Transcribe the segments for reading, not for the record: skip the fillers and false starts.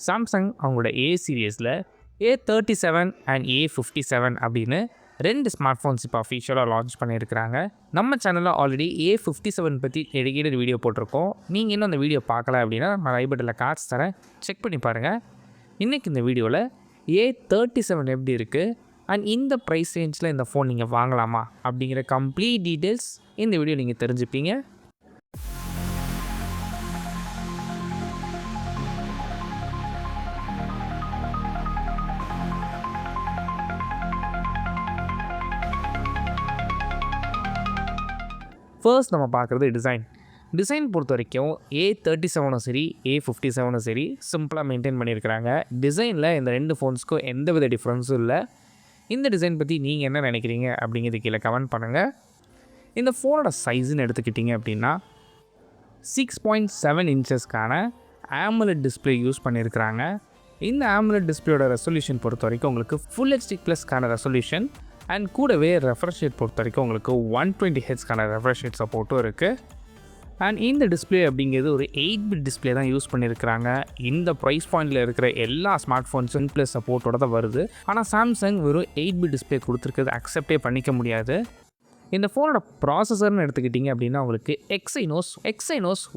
Samsung அவங்களோட ஏ சீரியஸில் A37 and A57 அப்படின்னு 2 smart phones இப்போ அஃபிஷியலாக லான்ச் பண்ணியிருக்கிறாங்க. நம்ம சேனலில் ஆல்ரெடி A57 பற்றி டெடிகேட்டட் வீடியோ போட்டிருக்கோம். நீங்கள் இன்னும் அந்த வீடியோ பார்க்கல அப்படின்னா நான் ஐ பட்டனில் கார்ட்ஸ் தரேன், செக் பண்ணி பாருங்கள். இன்றைக்கி இந்த வீடியோவில் A37 எப்படி இருக்குது அண்ட் இந்த ப்ரைஸ் ரேஞ்சில் இந்த ஃபோன் நீங்கள் வாங்கலாமா அப்படிங்கிற கம்ப்ளீட் டீட்டெயில்ஸ் இந்த வீடியோ நீங்கள் தெரிஞ்சுப்பீங்க. ஃபர்ஸ்ட் நம்ம பார்க்குறது டிசைன் பொறுத்த வரைக்கும் A37 சரி A57 சரி சிம்பிளாக மெயின்டைன் பண்ணியிருக்கிறாங்க. டிசைனில் இந்த 2 ஃபோன்ஸ்க்கும் எந்த வித டிஃப்ரென்ஸும் இல்லை. இந்த டிசைன் பற்றி நீங்கள் என்ன நினைக்கிறீங்க அப்படிங்கிறது கீழே கமெண்ட் பண்ணுங்கள். இந்த ஃபோனோட சைஸுன்னு எடுத்துக்கிட்டிங்க அப்படின்னா 6.7 இன்ச்சஸ்க்கான AMOLED டிஸ்பிளே யூஸ் பண்ணியிருக்கிறாங்க. இந்த AMOLED டிஸ்பிளேயோட ரெசல்யூஷன் பொறுத்த வரைக்கும் உங்களுக்கு ஃபுல் HD ப்ளஸ்க்கான ரெசல்யூஷன் அண்ட் கூடவே ரெஃப்ரெஷ் ரேட் பொறுத்த வரைக்கும் உங்களுக்கு 120 ஹெர்ட்ஸ்க்கான ரெஃப்ரெஷ் ரேட் சப்போர்ட்டும் இருக்குது. அண்ட் இந்த டிஸ்பிளே அப்படிங்கிறது ஒரு 8-bit டிஸ்பிளே தான் யூஸ் பண்ணியிருக்கிறாங்க. இந்த ப்ரைஸ் பாயிண்டில் இருக்கிற எல்லா ஸ்மார்ட் ஃபோன்ஸும் ப்ளஸ் சப்போர்ட்டோட தான் வருது. ஆனால் சாம்சங் வெறும் 8-bit டிஸ்பிளே கொடுத்துருக்கிறது அக்செப்டே பண்ணிக்க முடியாது. இந்த ஃபோனோட ப்ராசஸர்னு எடுத்துக்கிட்டிங்க அப்படின்னா உங்களுக்கு Exynos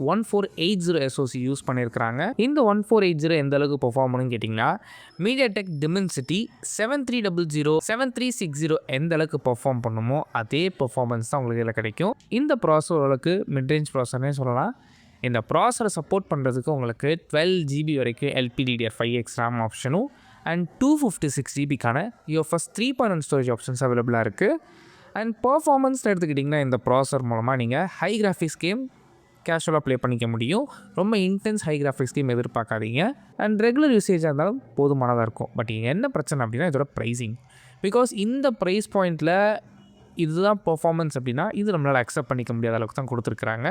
1480 SoC யூஸ் பண்ணியிருக்கிறாங்க. இந்த 1480 எந்த அளவுக்கு பெர்ஃபார்ம் பண்ணுன்னு கேட்டிங்கன்னா MediaTek Dimensity 7300 7360 எந்த அளவுக்கு பெர்ஃபார்ம் பண்ணுமோ அதே பெர்ஃபார்மன்ஸ் தான் உங்களுக்கு இதில் கிடைக்கும். இந்த ப்ராசஸர் அளவுக்கு மிட்ரேஞ்ச் ப்ராசஸர்னே சொல்லலாம். இந்த ப்ராசஸரை சப்போர்ட் பண்ணுறதுக்கு உங்களுக்கு 12 GB வரைக்கும் LPDDR5X RAM ஆப்ஷனும் அண்ட் 256 GBக்கான UFS 3.1 ஸ்டோரேஜ் ஆப்ஷன்ஸ் அவைலபிளாக இருக்குது. அண்ட் பர்ஃபார்மன்ஸ் எடுத்துக்கிட்டிங்கன்னா இந்த ப்ராசஸர் மூலமாக நீங்கள் ஹை கிராஃபிக்ஸ் கேம் கேஷுவலாக ப்ளே பண்ணிக்க முடியும். ரொம்ப இன்டென்ஸ் ஹை கிராஃபிக்ஸ் கேம் எதிர்பார்க்காதீங்க. அண்ட் ரெகுலர் யூசேஜாக இருந்தாலும் போதுமானதாக இருக்கும். பட் என்ன பிரச்சனை அப்படின்னா இதோட ப்ரைஸிங். பிகாஸ் இந்த ப்ரைஸ் பாயிண்டில் இதுதான் பர்ஃபார்மன்ஸ் அப்படின்னா இது நம்மளால் அக்செப்ட் பண்ணிக்க முடியாத அளவுக்கு தான் கொடுத்துருக்குறாங்க.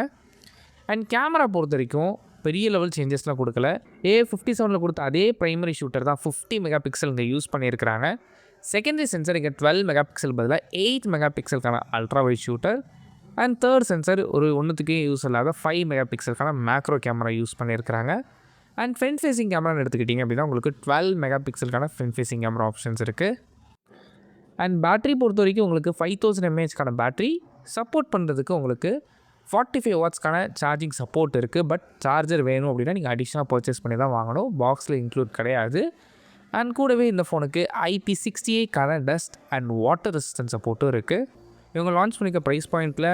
அண்ட் கேமரா பொறுத்த வரைக்கும் பெரிய லெவல் சேஞ்சஸ்லாம் கொடுக்கல. A57 கொடுத்த அதே ப்ரைமரி ஷூட்டர் தான் 50 மெகா பிக்சல் இங்கே யூஸ் பண்ணியிருக்கிறாங்க. செகண்டரி சென்சர் இங்கே 12 மெகா பிக்சல் பதிலாக 8 மெகா பிக்சலுக்கான ultra wide shooter and third sensor ஒரு ஒன்றுத்துக்கே யூஸ் இல்லாத 5 மெகா பிக்சலுக்கான மேக்ரோ கேமரா யூஸ் பண்ணியிருக்கிறாங்க. அண்ட் ஃப்ரண்ட் ஃபேஸிங் கேமரான்னு எடுத்துக்கிட்டிங்க அப்படின்னா உங்களுக்கு 12 மெகா பிக்சலுக்கான ஃப்ரண்ட் ஃபேஸிங் கேமரா ஆப்ஷன்ஸ் இருக்குது. அண்ட் பேட்டரி பொறுத்த வரைக்கும் உங்களுக்கு 5000 mAhக்கான பேட்டரி சப்போர்ட் பண்ணுறதுக்கு உங்களுக்கு 45 வாட்ஸ்க்கான சார்ஜிங் சப்போர்ட் இருக்குது. பட் சார்ஜர் வேணும் அப்படின்னா நீங்கள் அடிஷ்னலாக பர்ச்சேஸ் பண்ணி தான் வாங்கணும். பாக்ஸில் இன்க்ளூட் கிடையாது. அண்ட் கூடவே இந்த ஃபோனுக்கு IP68க்கான டஸ்ட் அண்ட் வாட்டர் ரெசிஸ்டன்ஸ் சப்போர்ட்டும் இருக்குது. இவங்க லான்ச் பண்ணிக்க ப்ரைஸ் பாயிண்ட்டில்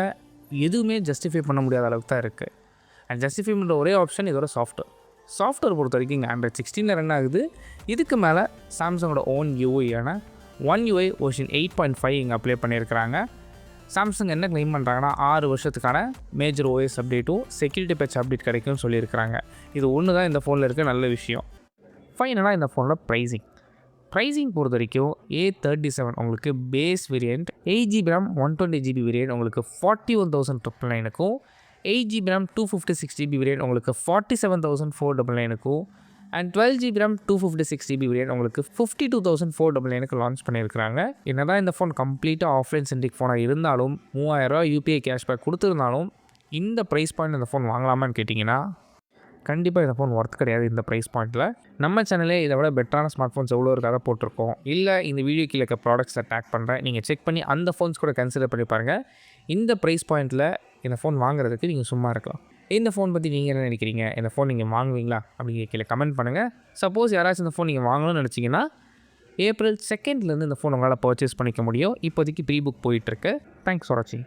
எதுவுமே ஜஸ்டிஃபை பண்ண முடியாத அளவுக்கு தான் இருக்குது. அண்ட் ஜஸ்டிஃபை பண்ணுற ஒரே ஆப்ஷன் இதோட சாஃப்ட்வேர் பொறுத்த வரைக்கும் இங்கே Android 16 ரன் ஆகுது. இதுக்கு மேலே சாம்சங்கோட ஓன் யூஐயான One UI வெர்ஷன் 8.5 இங்கே அப்ளை பண்ணியிருக்கிறாங்க. சாம்சங் என்ன க்ளைம் பண்ணுறாங்கன்னா 6 வருஷத்துக்கான மேஜர் OIS அப்டேட்டும் செக்யூரிட்டி பேட்ச் அப்டேட் கிடைக்கும்னு சொல்லியிருக்கிறாங்க. இது ஒன்று தான் இந்த ஃபோனில் இருக்க நல்ல விஷயம். ஃபைனலாக இந்த ஃபோனோட ப்ரைஸிங் பொறுத்த வரைக்கும் A37 உங்களுக்கு base variant 8GB RAM 120GB variant உங்களுக்கு 41,999க்கும் 8GB RAM 256GB வேரியண்ட் உங்களுக்கு 47,499க்கும் and 12GB RAM 256GB variant உங்களுக்கு 52,499க்கு லான்ச் பண்ணியிருக்கிறாங்க. என்னதான் இந்த ஃபோன் கம்ப்ளீட்டாக ஆஃப்லைன் சென்ட்ரிக் ஃபோனாக இருந்தாலும் 3000 UPI கேஷ்பேக் கொடுத்துருந்தாலும் இந்த ப்ரைஸ் பாயிண்ட் இந்த ஃபோன் வாங்கலாமான்னு கேட்டிங்கன்னா கண்டிப்பாக இந்த ஃபோன் ஒர்த் கிடையாது. இந்த ப்ரைஸ் பாயிண்ட்டில் நம்ம சேனலே இதை விட பெட்டரான ஸ்மார்ட் ஃபோன்ஸ் எவ்வளோ இருக்காத போட்டிருக்கோம். இல்லை இந்த வீடியோ கீழே இருக்க ப்ராடக்ட்ஸை டேக் பண்ணுறேன், நீங்கள் செக் பண்ணி அந்த ஃபோன்ஸ் கூட கன்சிடர் பண்ணி பாருங்கள். இந்த ப்ரைஸ் பாயிண்ட்டில் இந்த ஃபோன் வாங்குறதுக்கு நீங்கள் சும்மா இருக்கலாம். இந்த ஃபோன் பற்றி நீங்கள் என்ன நினைக்கிறீங்க? இந்த ஃபோன் நீங்கள் வாங்குவீங்களா அப்படிங்கிற கீழே கமெண்ட் பண்ணுங்கள். சப்போஸ் யாராச்சும் இந்த ஃபோன் நீங்கள் வாங்கணும்னு நினச்சிங்கன்னா April 2 இந்த ஃபோன் உங்களால் பர்ச்சேஸ் பண்ணிக்க முடியும். இப்போதைக்கு ப்ரீ புக் போயிட்டுருக்கு. தேங்க்ஸ் ஃபார் வாட்சிங்.